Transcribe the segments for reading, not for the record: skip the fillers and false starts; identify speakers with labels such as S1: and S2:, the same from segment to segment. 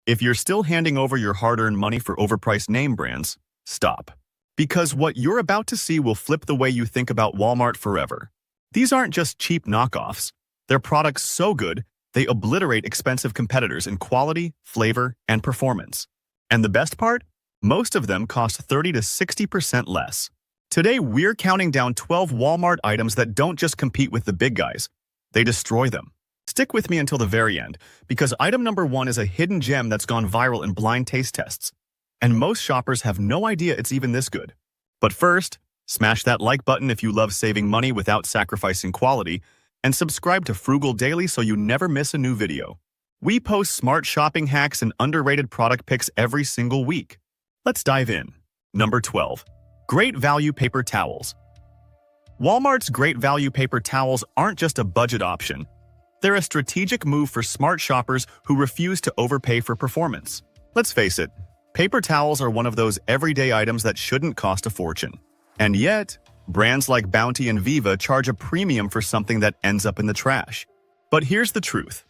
S1: If you're still handing over your hard-earned money for overpriced name brands, stop. Because what you're about to see will flip the way you think about Walmart forever. These aren't just cheap knockoffs. They're products so good, they obliterate expensive competitors in quality, flavor, and performance. And the best part? Most of them cost 30 to 60% less. Today, we're counting down 12 Walmart items that don't just compete with the big guys. They destroy them. Stick with me until the very end, because item number 1 is a hidden gem that's gone viral in blind taste tests. And most shoppers have no idea it's even this good. But first, smash that like button if you love saving money without sacrificing quality, and subscribe to Frugal Daily so you never miss a new video. We post smart shopping hacks and underrated product picks every single week. Let's dive in. Number 12. Great Value Paper Towels. Walmart's Great Value Paper Towels aren't just a budget option. They're a strategic move for smart shoppers who refuse to overpay for performance. Let's face it, paper towels are one of those everyday items that shouldn't cost a fortune. And yet, brands like Bounty and Viva charge a premium for something that ends up in the trash. But here's the truth.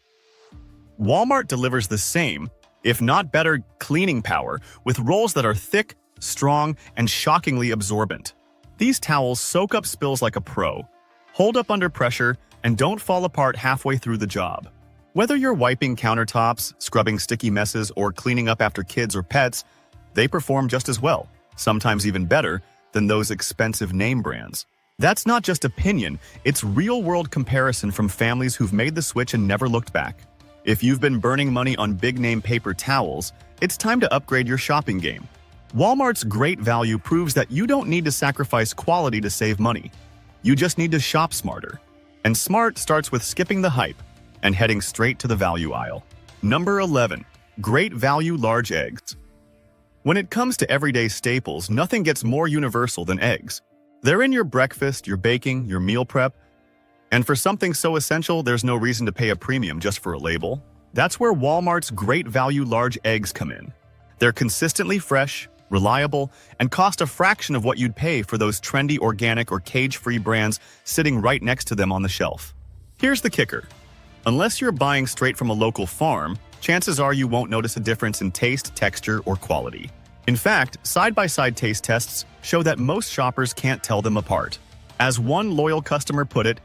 S1: Walmart delivers the same, if not better, cleaning power with rolls that are thick, strong, and shockingly absorbent. These towels soak up spills like a pro, hold up under pressure, and don't fall apart halfway through the job. Whether you're wiping countertops, scrubbing sticky messes, or cleaning up after kids or pets, they perform just as well, sometimes even better, than those expensive name brands. That's not just opinion, it's real-world comparison from families who've made the switch and never looked back. If you've been burning money on big-name paper towels, it's time to upgrade your shopping game. Walmart's great value proves that you don't need to sacrifice quality to save money. You just need to shop smarter. And smart starts with skipping the hype and heading straight to the value aisle. Number 11. Great Value Large Eggs. When it comes to everyday staples, nothing gets more universal than eggs. They're in your breakfast, your baking, your meal prep. And for something so essential, there's no reason to pay a premium just for a label. That's where Walmart's Great Value Large Eggs come in. They're consistently fresh, reliable, and cost a fraction of what you'd pay for those trendy organic or cage-free brands sitting right next to them on the shelf. Here's the kicker. Unless you're buying straight from a local farm, chances are you won't notice a difference in taste, texture, or quality. In fact, side-by-side taste tests show that most shoppers can't tell them apart. As one loyal customer put it,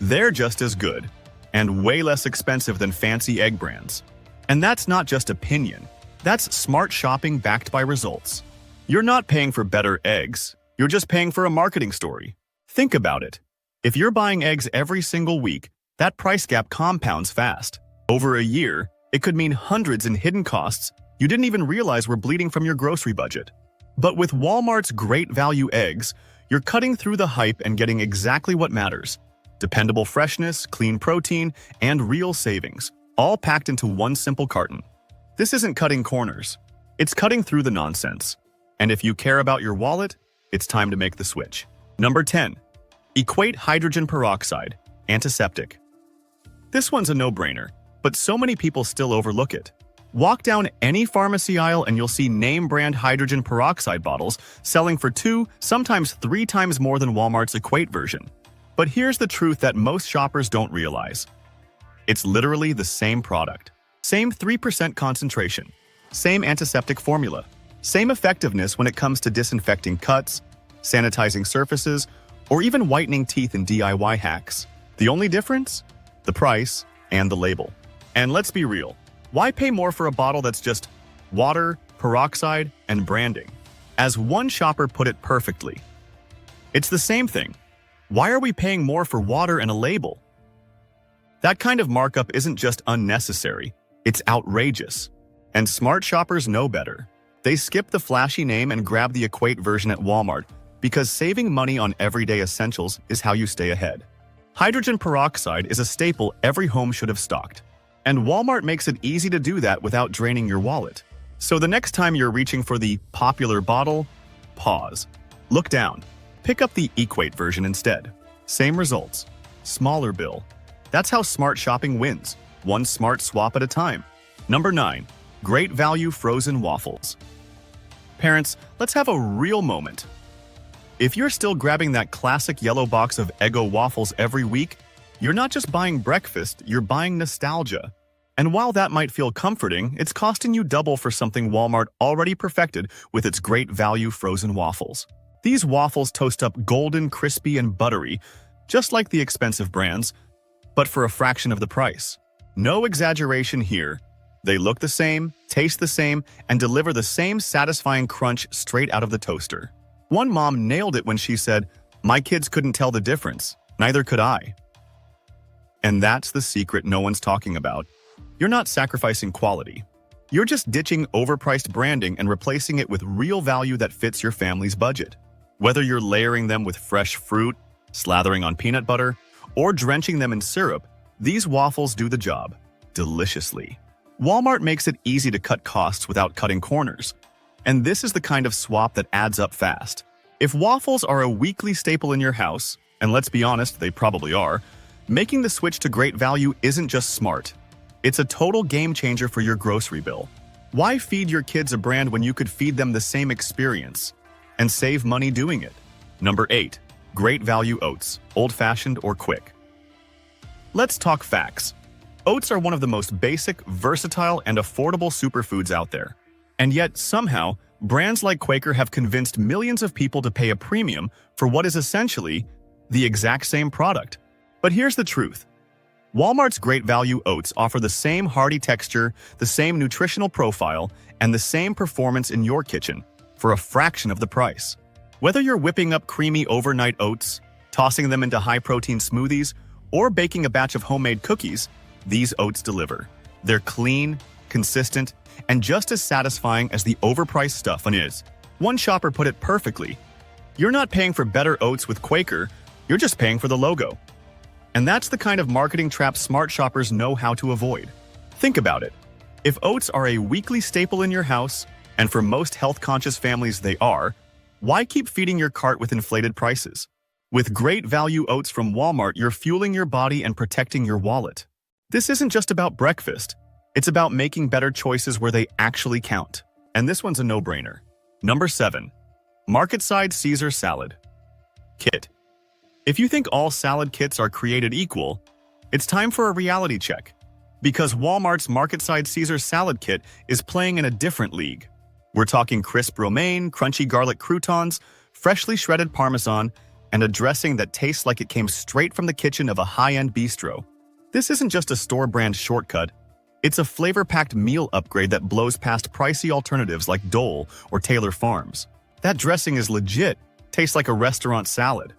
S1: they're just as good, and way less expensive than fancy egg brands. And that's not just opinion. That's smart shopping backed by results. You're not paying for better eggs, you're just paying for a marketing story. Think about it. If you're buying eggs every single week, that price gap compounds fast. Over a year, it could mean hundreds in hidden costs you didn't even realize were bleeding from your grocery budget. But with Walmart's Great Value Eggs, you're cutting through the hype and getting exactly what matters. Dependable freshness, clean protein, and real savings, all packed into one simple carton. This isn't cutting corners. It's cutting through the nonsense. And if you care about your wallet, it's time to make the switch. Number 10. Equate hydrogen peroxide, antiseptic. This one's a no-brainer, but so many people still overlook it. Walk down any pharmacy aisle and you'll see name-brand hydrogen peroxide bottles selling for 2, sometimes 3 times more than Walmart's Equate version. But here's the truth that most shoppers don't realize. It's literally the same product. Same 3% concentration, same antiseptic formula, same effectiveness when it comes to disinfecting cuts, sanitizing surfaces, or even whitening teeth in DIY hacks. The only difference? The price and the label. And let's be real, why pay more for a bottle that's just water, peroxide, and branding? As one shopper put it perfectly, it's the same thing. Why are we paying more for water and a label? That kind of markup isn't just unnecessary. It's outrageous. And smart shoppers know better. They skip the flashy name and grab the Equate version at Walmart because saving money on everyday essentials is how you stay ahead. Hydrogen peroxide is a staple every home should have stocked. And Walmart makes it easy to do that without draining your wallet. So the next time you're reaching for the popular bottle, pause. Look down. Pick up the Equate version instead. Same results. Smaller bill. That's how smart shopping wins. One smart swap at a time. Number 9. Great Value Frozen Waffles. Parents, let's have a real moment. If you're still grabbing that classic yellow box of Eggo waffles every week, you're not just buying breakfast, you're buying nostalgia. And while that might feel comforting, it's costing you double for something Walmart already perfected with its great value frozen waffles. These waffles toast up golden, crispy, and buttery, just like the expensive brands, but for a fraction of the price. No exaggeration here. They look the same, taste the same, and deliver the same satisfying crunch straight out of the toaster. One mom nailed it when she said, "My kids couldn't tell the difference. Neither could I." And that's the secret no one's talking about. You're not sacrificing quality. You're just ditching overpriced branding and replacing it with real value that fits your family's budget. Whether you're layering them with fresh fruit, slathering on peanut butter, or drenching them in syrup, these waffles do the job deliciously. Walmart makes it easy to cut costs without cutting corners. And this is the kind of swap that adds up fast. If waffles are a weekly staple in your house, and let's be honest, they probably are, making the switch to great value isn't just smart. It's a total game changer for your grocery bill. Why feed your kids a brand when you could feed them the same experience and save money doing it? Number 8. Great value oats, old-fashioned or quick. Let's talk facts. Oats are one of the most basic, versatile, and affordable superfoods out there. And yet, somehow, brands like Quaker have convinced millions of people to pay a premium for what is essentially the exact same product. But here's the truth. Walmart's great value oats offer the same hearty texture, the same nutritional profile, and the same performance in your kitchen for a fraction of the price. Whether you're whipping up creamy overnight oats, tossing them into high-protein smoothies, or baking a batch of homemade cookies, these oats deliver. They're clean, consistent, and just as satisfying as the overpriced stuff is. One shopper put it perfectly. You're not paying for better oats with Quaker, you're just paying for the logo. And that's the kind of marketing trap smart shoppers know how to avoid. Think about it. If oats are a weekly staple in your house, and for most health-conscious families they are, why keep feeding your cart with inflated prices? With great value oats from Walmart, you're fueling your body and protecting your wallet. This isn't just about breakfast. It's about making better choices where they actually count. And this one's a no-brainer. Number 7. Market-side Caesar salad kit. If you think all salad kits are created equal, it's time for a reality check. Because Walmart's market-side Caesar salad kit is playing in a different league. We're talking crisp romaine, crunchy garlic croutons, freshly shredded parmesan, and a dressing that tastes like it came straight from the kitchen of a high-end bistro. This isn't just a store-brand shortcut. It's a flavor-packed meal upgrade that blows past pricey alternatives like Dole or Taylor Farms. That dressing is legit, tastes like a restaurant salad.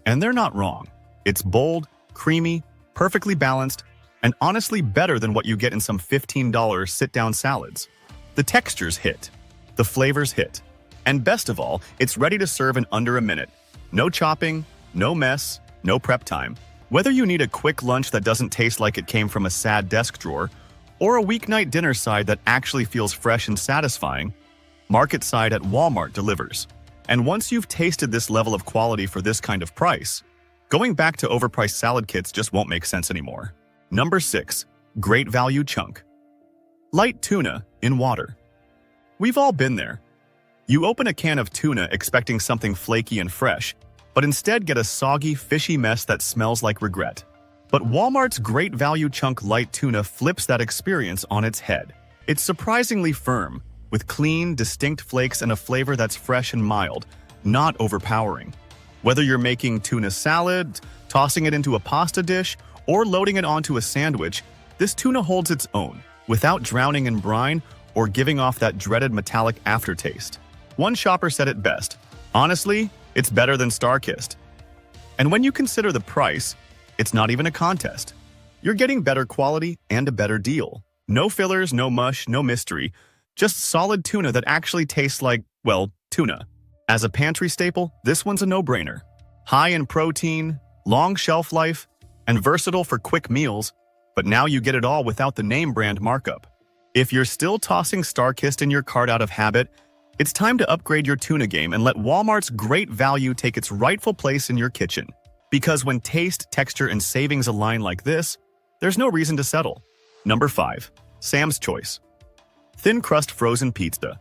S1: And they're not wrong. It's bold, creamy, perfectly balanced, and honestly better than what you get in some $15 sit-down salads. The textures hit. The flavors hit. And best of all, it's ready to serve in under a minute. No chopping, no mess, no prep time. Whether you need a quick lunch that doesn't taste like it came from a sad desk drawer, or a weeknight dinner side that actually feels fresh and satisfying, Market Side at Walmart delivers. And once you've tasted this level of quality for this kind of price, going back to overpriced salad kits just won't make sense anymore. Number 6. Great value chunk. Light tuna in water. We've all been there. You open a can of tuna expecting something flaky and fresh, but instead get a soggy, fishy mess that smells like regret. But Walmart's great value chunk light tuna flips that experience on its head. It's surprisingly firm, with clean, distinct flakes and a flavor that's fresh and mild, not overpowering. Whether you're making tuna salad, tossing it into a pasta dish, or loading it onto a sandwich, this tuna holds its own, without drowning in brine or giving off that dreaded metallic aftertaste. One shopper said it best, "Honestly, it's better than Starkist." And when you consider the price, it's not even a contest. You're getting better quality and a better deal. No fillers, no mush, no mystery. Just solid tuna that actually tastes like, well, tuna. As a pantry staple, this one's a no-brainer. High in protein, long shelf life, and versatile for quick meals, but now you get it all without the name brand markup. If you're still tossing Starkist in your cart out of habit, it's time to upgrade your tuna game and let Walmart's great value take its rightful place in your kitchen. Because when taste, texture, and savings align like this, there's no reason to settle. Number 5. Sam's Choice. Thin crust frozen pizza.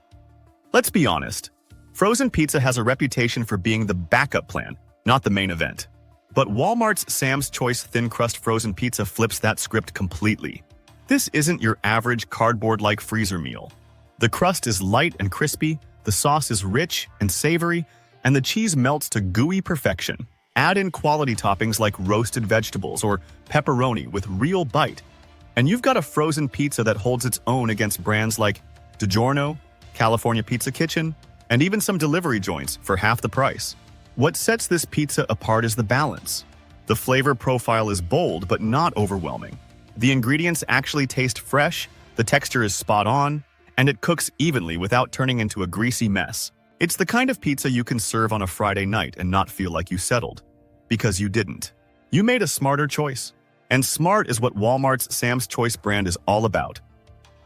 S1: Let's be honest. Frozen pizza has a reputation for being the backup plan, not the main event. But Walmart's Sam's Choice thin crust frozen pizza flips that script completely. This isn't your average cardboard-like freezer meal. The crust is light and crispy, the sauce is rich and savory, and the cheese melts to gooey perfection. Add in quality toppings like roasted vegetables or pepperoni with real bite, and you've got a frozen pizza that holds its own against brands like DiGiorno, California Pizza Kitchen, and even some delivery joints for half the price. What sets this pizza apart is the balance. The flavor profile is bold but not overwhelming. The ingredients actually taste fresh, the texture is spot on, and it cooks evenly without turning into a greasy mess. It's the kind of pizza you can serve on a Friday night and not feel like you settled. Because you didn't. You made a smarter choice. And smart is what Walmart's Sam's Choice brand is all about.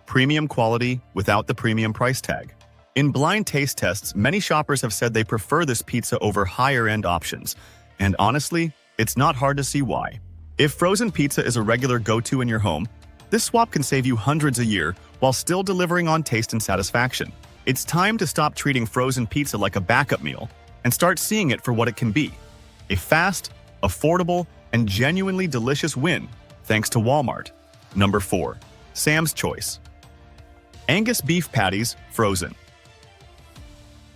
S1: Premium quality without the premium price tag. In blind taste tests, many shoppers have said they prefer this pizza over higher-end options. And honestly, it's not hard to see why. If frozen pizza is a regular go-to in your home, this swap can save you hundreds a year while still delivering on taste and satisfaction. It's time to stop treating frozen pizza like a backup meal and start seeing it for what it can be. A fast, affordable, and genuinely delicious win, thanks to Walmart. Number 4. Sam's Choice. Angus beef patties, frozen.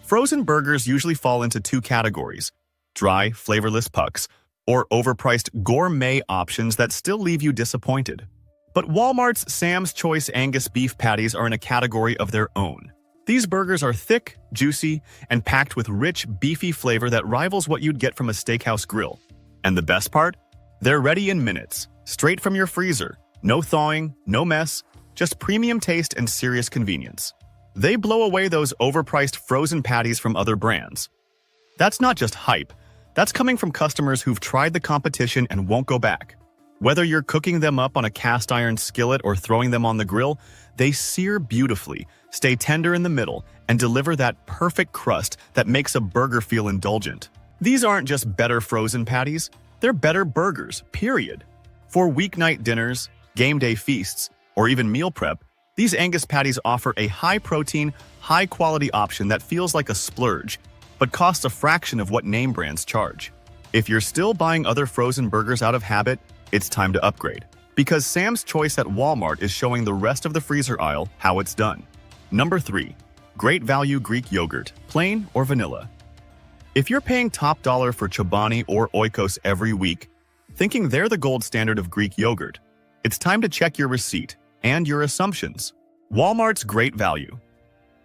S1: Frozen burgers usually fall into two categories: dry, flavorless pucks, or overpriced gourmet options that still leave you disappointed. But Walmart's Sam's Choice Angus beef patties are in a category of their own. These burgers are thick, juicy, and packed with rich, beefy flavor that rivals what you'd get from a steakhouse grill. And the best part? They're ready in minutes, straight from your freezer. No thawing, no mess, just premium taste and serious convenience. They blow away those overpriced frozen patties from other brands. That's not just hype. That's coming from customers who've tried the competition and won't go back. Whether you're cooking them up on a cast iron skillet or throwing them on the grill, they sear beautifully, stay tender in the middle, and deliver that perfect crust that makes a burger feel indulgent. These aren't just better frozen patties, they're better burgers, period. For weeknight dinners, game day feasts, or even meal prep, these Angus patties offer a high-protein, high-quality option that feels like a splurge, but costs a fraction of what name brands charge. If you're still buying other frozen burgers out of habit, it's time to upgrade. Because Sam's Choice at Walmart is showing the rest of the freezer aisle how it's done. Number 3. Great value Greek yogurt, plain or vanilla. If you're paying top dollar for Chobani or Oikos every week, thinking they're the gold standard of Greek yogurt, it's time to check your receipt and your assumptions. Walmart's great value.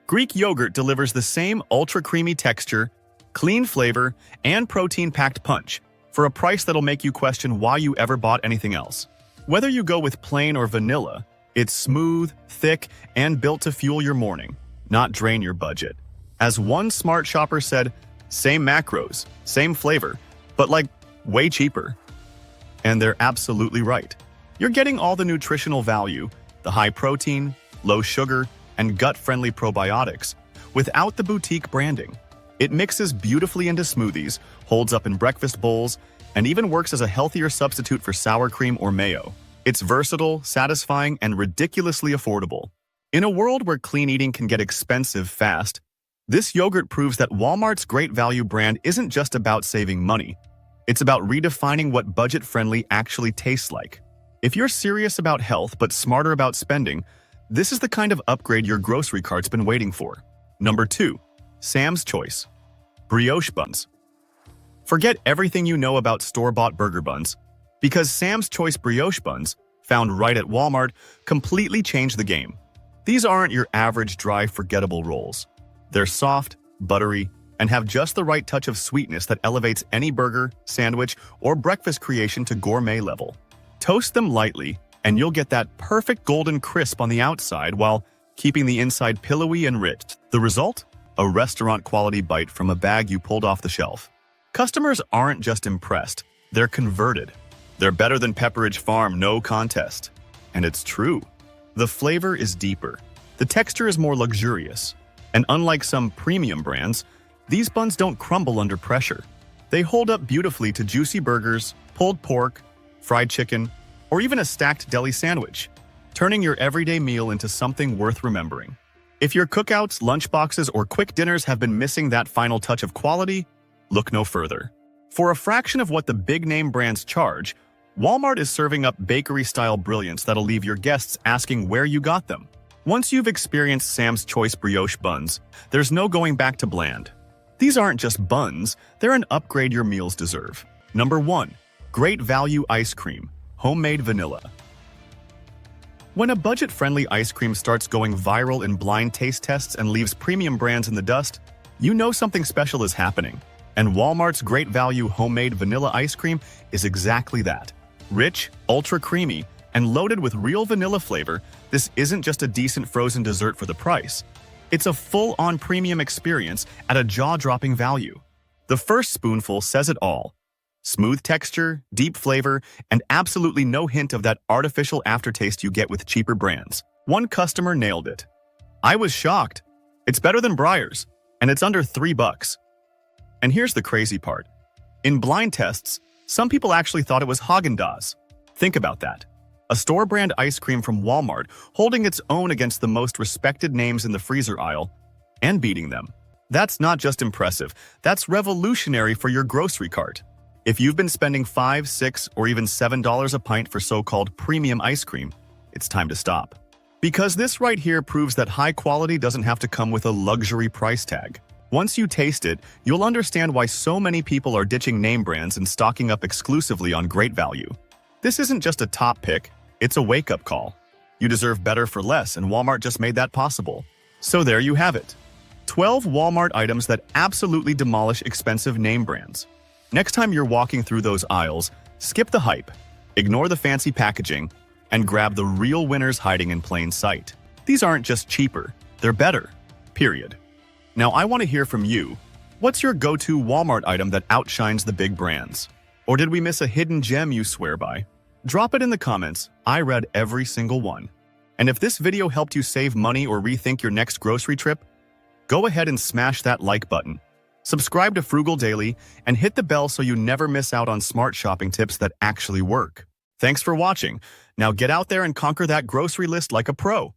S1: Greek yogurt delivers the same ultra-creamy texture, clean flavor, and protein-packed punch for a price that'll make you question why you ever bought anything else. Whether you go with plain or vanilla, it's smooth, thick, and built to fuel your morning, not drain your budget. As one smart shopper said, same macros, same flavor, but like way cheaper. And they're absolutely right. You're getting all the nutritional value, the high protein, low sugar, and gut-friendly probiotics, without the boutique branding. It mixes beautifully into smoothies, holds up in breakfast bowls, and even works as a healthier substitute for sour cream or mayo. It's versatile, satisfying, and ridiculously affordable. In a world where clean eating can get expensive fast, this yogurt proves that Walmart's great value brand isn't just about saving money. It's about redefining what budget-friendly actually tastes like. If you're serious about health but smarter about spending, this is the kind of upgrade your grocery cart's been waiting for. Number 2. Sam's Choice. Brioche buns. Forget everything you know about store-bought burger buns, because Sam's Choice brioche buns, found right at Walmart, completely change the game. These aren't your average dry, forgettable rolls. They're soft, buttery, and have just the right touch of sweetness that elevates any burger, sandwich, or breakfast creation to gourmet level. Toast them lightly, and you'll get that perfect golden crisp on the outside while keeping the inside pillowy and rich. The result? A restaurant-quality bite from a bag you pulled off the shelf. Customers aren't just impressed, they're converted. They're better than Pepperidge Farm, no contest. And it's true. The flavor is deeper. The texture is more luxurious. And unlike some premium brands, these buns don't crumble under pressure. They hold up beautifully to juicy burgers, pulled pork, fried chicken, or even a stacked deli sandwich, turning your everyday meal into something worth remembering. If your cookouts, lunchboxes, or quick dinners have been missing that final touch of quality, look no further. For a fraction of what the big-name brands charge, Walmart is serving up bakery-style brilliance that'll leave your guests asking where you got them. Once you've experienced Sam's Choice brioche buns, there's no going back to bland. These aren't just buns, they're an upgrade your meals deserve. Number 1. Great value ice cream, homemade vanilla. When a budget-friendly ice cream starts going viral in blind taste tests and leaves premium brands in the dust, you know something special is happening. And Walmart's great value homemade vanilla ice cream is exactly that. Rich, ultra creamy, and loaded with real vanilla flavor, this isn't just a decent frozen dessert for the price. It's a full-on premium experience at a jaw-dropping value. The first spoonful says it all. Smooth texture, deep flavor, and absolutely no hint of that artificial aftertaste you get with cheaper brands. One customer nailed it. I was shocked. It's better than Breyers, and it's under $3. And here's the crazy part. In blind tests, some people actually thought it was Haagen-Dazs. Think about that. A store-brand ice cream from Walmart holding its own against the most respected names in the freezer aisle and beating them. That's not just impressive, that's revolutionary for your grocery cart. If you've been spending $5, $6, or even $7 a pint for so-called premium ice cream, it's time to stop. Because this right here proves that high quality doesn't have to come with a luxury price tag. Once you taste it, you'll understand why so many people are ditching name brands and stocking up exclusively on great value. This isn't just a top pick, it's a wake-up call. You deserve better for less, and Walmart just made that possible. So there you have it. 12 Walmart items that absolutely demolish expensive name brands. Next time you're walking through those aisles, skip the hype, ignore the fancy packaging, and grab the real winners hiding in plain sight. These aren't just cheaper, they're better. Period. Now I want to hear from you. What's your go-to Walmart item that outshines the big brands? Or did we miss a hidden gem you swear by? Drop it in the comments. I read every single one. And if this video helped you save money or rethink your next grocery trip, go ahead and smash that like button. Subscribe to Frugal Daily and hit the bell so you never miss out on smart shopping tips that actually work. Thanks for watching. Now get out there and conquer that grocery list like a pro.